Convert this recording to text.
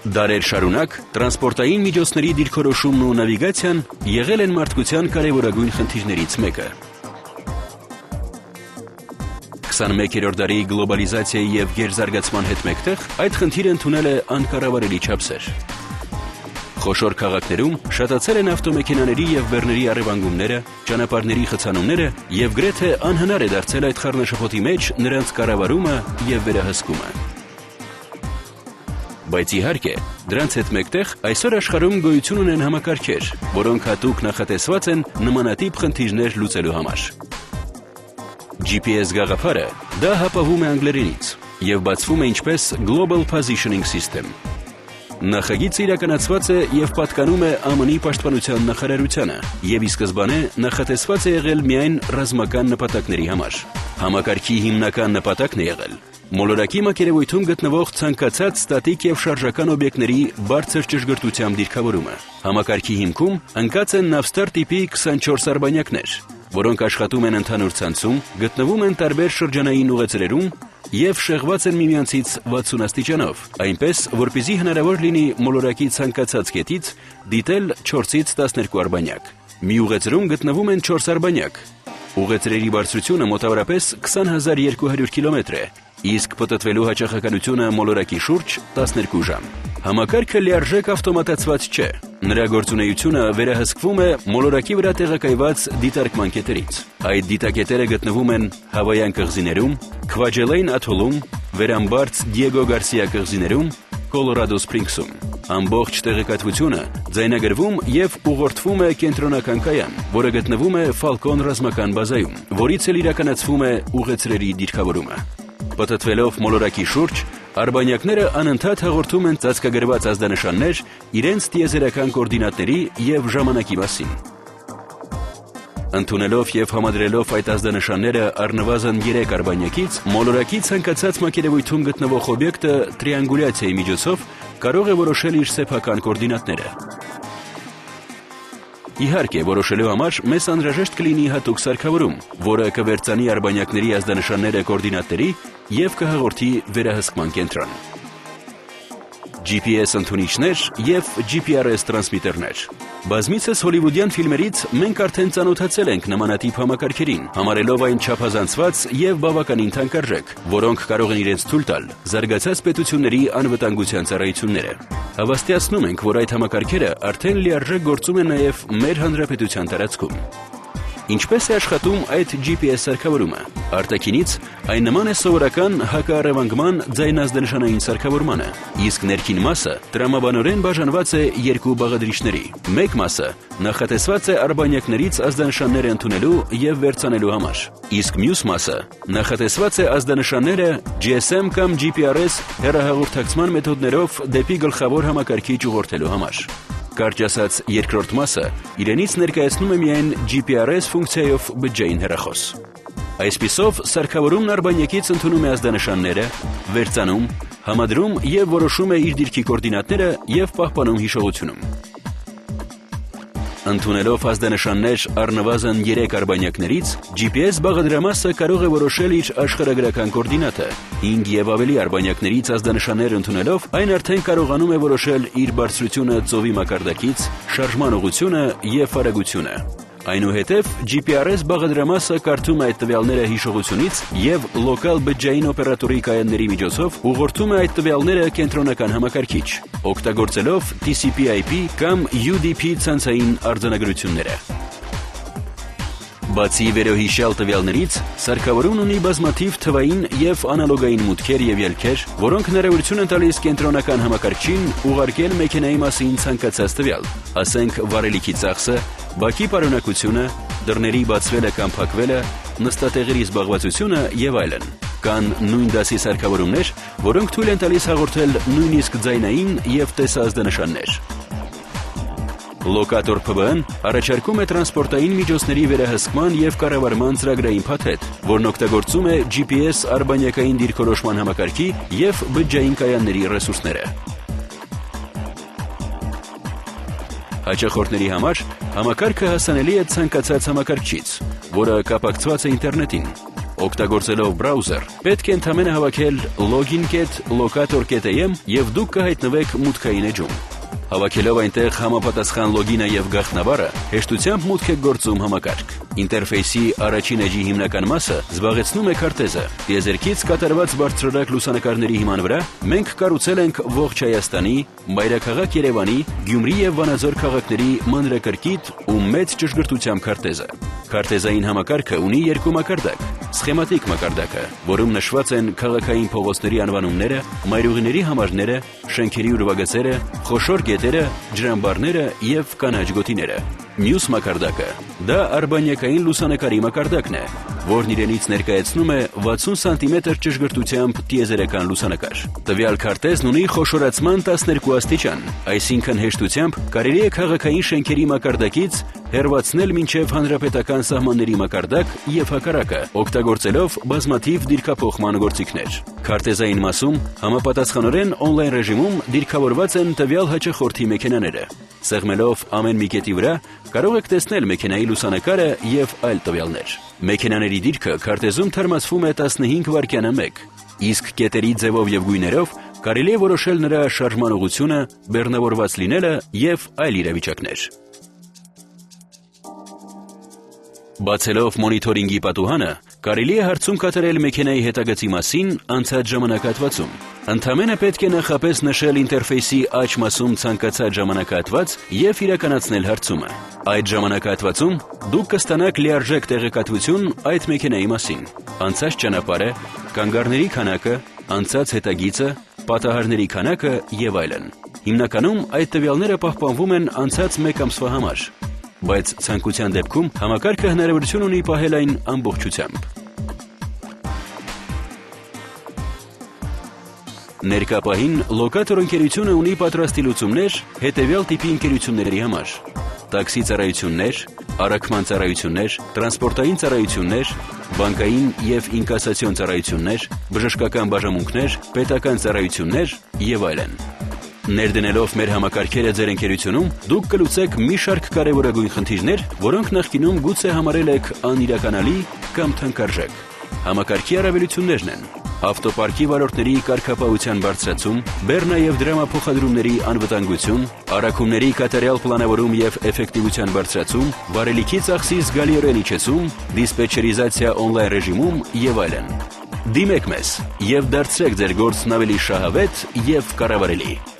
Դարեր շարունակ տրանսպորտային միջոցների դիրքորոշումն ու նավիգացիան եղել են մարդկության կարևորագույն խնդիրներից մեկը։ 21-րդ դարի գլոբալիզացիայի և գերզարգացման հետ մեկտեղ այդ խնդիրը ընդունել է անկառավարելի չափսեր։ Խոշոր քաղաքներում շատացել են ավտոմեքենաների և բեռների առևանգումները, ճանապարհների խցանումները և գրեթե անհնար է դարձել այդ խառնաշփոթի մեջ նրանց կառավարումը և վերահսկումը։ Բայց իհարկե, դրանց հետ մեկտեղ այսօր աշխարհում գոյություն ունեն համակարգեր, որոնք հատուկ նախատեսված են նմանատիպ խնդիրներ լուծելու համար։ GPS գաղափարը դա հապավում է անգլերենից և բացվում է ինչպես Global Positioning System։ Նախագիծը իրականացված է և պատկանում է ԱՄՆ-ի պաշտպանության նախարարությանը և ի սկզբանե նախատեսված է եղել միայն ռազմական նպատակների համար։ Համակարգի հիմնական նպատակն է եղել մոլորակի մակերևույթում գտնվող ցանկացած ստատիկ և շարժական օբյեկտների բարձր ճշգրտությամբ դիրքավորումը։ Համակարգի հիմքում ընկած են Navstar տիպի 24 արբանյակներ, որոնք աշխատում են ընդհանուր ցանցում, գտնվում են տարբեր շրջանային ուղեծրերում և շեղված են միմյանցից 60 աստիճանով, այնպես, որպեսզի հնարավոր լինի մոլորակի ցանկացած կետից դիտել 4-ից 12 արբանյակ։ Մի ուղեծրում գտնվում են 4 արբանյակ։ Ուղեծրերի բարձրությունը մոտավորապես 20,200 կիլոմետր է, իսկ պտտվելու հաճախականությունը մոլորակի շուրջ 12 ժամ։ Համակարգը լիարժեք ավտոմատացված չէ։ Նրա գործունեությունը վերահսկվում է մոլորակի վրա տեղակայված դիտարկման կետերից։ Այդ դիտակետերը գտնվում են Հավայան կղզիներում, Քվաջելեյն աթոլում, վերամբարձ Դիեգո Գարսիա կղզիներում, Կոլորադո Սփրինգսում։ Ամբողջ տեղեկատվությունը ձայնագրվում և ուղղորդվում է կենտրոնական կայան, որը գտնվում է Falcon ռազմական բազայում, որից էլ իրականացվում է ուղեծրերի դիրքավորումը։ Պտտվելով մոլորակի շուրջ, արբանյակները անընդհատ հաղորդում են ծածկագրված ազդանշաններ իրենց տիեզերական կոորդինատների և ժամանակի մասին։ Ընդունելով և համադրելով այդ ազդանշանները առնվազն 3 արբանյակից, մոլորակի ցանկացած մակերևույթում գտնվող օբյեկտը տրիանգուլյացիայի միջոցով կարող է որոշել իր սեփական կոորդինատները։ Իհարկե, որոշելու համար մեզ անհրաժեշտ կլինի հատուկ սարքավորում, որը կվերծանի արբանյակների ազդանշանները կոորդինատների և կհաղորդի վերահսկման կենտրոն։ GPS ընդունիչներ և GPRS տրանսմիտերներ։ Բազմիցս հոլիվուդյան ֆիլմերից մենք արդեն ծանոթացել ենք նմանատիպ համակարգերին, համարելով այն չափազանցված և բավականին թանկարժեք, որոնք կարող են իրենց թույլ տալ զարգացած պետությունների անվտանգության ծառայությունները։ Հավաստիացնում ենք, որ այդ համակարգերը արդեն լիարժեք գործում են նաև մեր հանրապետության տարածքում։ Ինչպես է աշխատում այդ GPS սարքավորումը։ Արտաքինից այն նման է սովորական հակառևանգման ձայնազդանշանային սարքավորմանը, իսկ ներքին մասը տրամաբանորեն բաժանված է 2 բաղադրիչների։ Մեկ մասը նախատեսված է արբանյակներից ազդանշանները ընդունելու և վերցանելու համար, իսկ մյուս մասը նախատեսված է ազդանշանները GSM կամ GPRS հեռահաղորդակցման մեթոդներով դեպի գլխավոր համակարգիչ ուղղորդելու համար։ Կարճ ասած, երկրորդ մասը իրենից ներկայացնում է միայն GPRS ֆունկցիայով բջջային հեռախոս։ Այսպիսով, սարքավորումն արբանյակից ընդունում է ազդանշանները, վերցանում, համադրում և որոշում է իր դիրքի կոորդինատները և պահպանում հիշողությունում։ Ընդունելով ազդանշաններ առնվազն 3 արբանյակներից, GPS բաղադրամասը կարող է որոշել իր աշխարհագրական կոորդինատը։ 5 և ավելի արբանյակներից ազդանշաններ ընդունելով, այն արդեն կարողանում է որոշել իր բարձրությունը ծովի մակարդակից, շարժման ուղղությունը և արագությունը։ Այնուհետև GPRS բաղադրամասը կարդում է այդ տվյալները հիշողությունից և լոկալ բջջային օպերատորի կայանների միջոցով ուղղորդում է այդ տվյալները կենտրոնական համակարգիչ, օգտագործելով TCP/IP կամ UDP ցանցային արձանագրությունները։ Բացի վերոհիշյալ տվյալներից, սարքավորումն ունի բազմաթիվ թվային և անալոգային մուտքեր և ելքեր, որոնք հնարավորություն են տալիս կենտրոնական համակարգչին ուղարկել մեքենայի մասին ցանկացած տվյալ, ասենք վարելիքի ծախսը, բակի պարունակությունը, դռների բացվելը կամ փակվելը, նստատեղերի զբաղվածությունը և այլն։ Կան նույն դասի սարքավորումներ, որոնք թույլ են տալիս հաղորդել նույնիսկ ձայնային և տեսազդանշաններ։ Լոկատոր PBN առաջարկում է տրանսպորտային միջոցների վերահսկման և կառավարման ծրագրային փաթեթ, որն օգտագործում է GPS արբանյակային դիրքորոշման համակարգի և բջջային կայանների ռեսուրսները։ Հաճախորդների համար համակարգը հասանելի է ցանկացած համակարգչից, որը կապակցված է ինտերնետին, Օգտագործելով բրաուզեր, պետք է ընդամենը հավաքել login.locator.am եւ դուք կհայտնվեք մուտքային էջում։ Հավաքելով այնտեղ համապատասխան լոգինը եւ գաղտնաբառը, հեշտությամբ մուտք եք գործում համակարգ։ Ինտերֆեյսի առաջին էջի հիմնական մասը զբաղեցնում է քարտեզը։ Տիեզերքից կատարված բարձրորակ լուսանկարների հիման վրա մենք կառուցել ենք ողջ Հայաստանի, մայրաքաղաք Երևանի, Գյումրի եւ Վանաձոր քաղաքների մանրակրկիտ ու մեծ ճշգրտությամբ քարտեզը։ Քարտեզային համակարգը ունի երկու մակարդակ՝ սխեմատիկ մակարդակը, որում նշված են քաղաքային փողոցների անվանումները, մայրուղիների համարները, շենքերի ուրվագծերը, խոշոր գետերը, ջրամբարները եւ կանաչ գոտիները։ Մյուս մակարդակը դա արբանյակային լուսանկարի մակարդակն է, որն իրենից ներկայացնում է 60 սանտիմետր ճշգրտությամբ տիեզերական լուսանկար։ Տվյալ քարտեզն ունի խոշորացման 12 աստիճան, այսինքն հեշտությամբ կարելի է քաղաքային շենքերի մակարդակից հեռացնել մինչև հանրապետական սահմանների մակարդակ եւ հակառակը, օգտագործելով բազմաթիվ դիրքափոխման գործիքներ։ Քարտեզային մասում համապատասխանորեն on-line ռեժիմում դիրքավորված են տվյալ հաճախորդի մեքենաները։ Սեղմելով ամեն մի կետի վրա կարող եք տեսնել մեքենայի լուսանկարը եւ այլ տվյալներ։ Մեքենաների դիրքը քարտեզում թարմացվում է 15 վայրկյանը մեկ, իսկ կետերի ձևով եւ գույներով կարելի է որոշել նրա շարժման ուղղությունը, բեռնավորված լինելը եւ այլ իրավիճակներ։ Բացելով մոնիթորինգի պատուհանը, կարելի է հարցում կատարել մեքենայի հետագծի մասին անցած ժամանակահատվածում։ Ընդամենը պետք է նախապես նշել ինտերֆեյսի աջ մասում ցանկացած ժամանակահատված եւ իրականացնել հարցումը։ Այդ ժամանակահատվածում դուք կստանաք լիարժեք տեղեկատվություն այդ մեքենայի մասին՝ անցած ճանապարհը, կանգառների քանակը, անցած հետագիծը, պատահարների քանակը եւ այլն։ Հիմնականում այդ տվյալները պահպանվում են անցած 1 ամսվա համար, բայց ցանկության դեպքում համակարգը հնարավորություն ունի պահել այն ամբողջությամբ։ Ներկա պահին լոկատոր ընկերությունը ունի պատրաստի լուծումներ հետևյալ տիպի ընկերությունների համար՝ տաքսի ծառայություններ, առաքման ծառայություններ, տրանսպորտային ծառայություններ, բանկային եւ ինկասացիոն ծառայություններ, բժշկական բաժանմունքներ, պետական ծառայություններ եւ այլն։ Ներդնելով մեր համակարգերը ձեր ընկերությունում, դուք կլուծեք մի շարք կարևորագույն խնդիրներ, որոնք նախկինում գուցե համարել եք անիրականալի կամ թանկարժեք։ Համակարգի առավելություններն են՝ ավտոպարկի վարորդների կարգապահության բարձրացում, բեռնա եւ դրամափոխադրումների անվտանգություն, առաքումների կատարյալ պլանավորում եւ էֆեկտիվության բարձրացում, վարելիքի ծախսի զգալիորեն իջեցում, դիսպեչերիզացիա on-line ռեժիմում եւ այլն։ Դիմեք մեզ եւ դարձրեք ձեր գործն ավելի շահավետ եւ կառավարելի։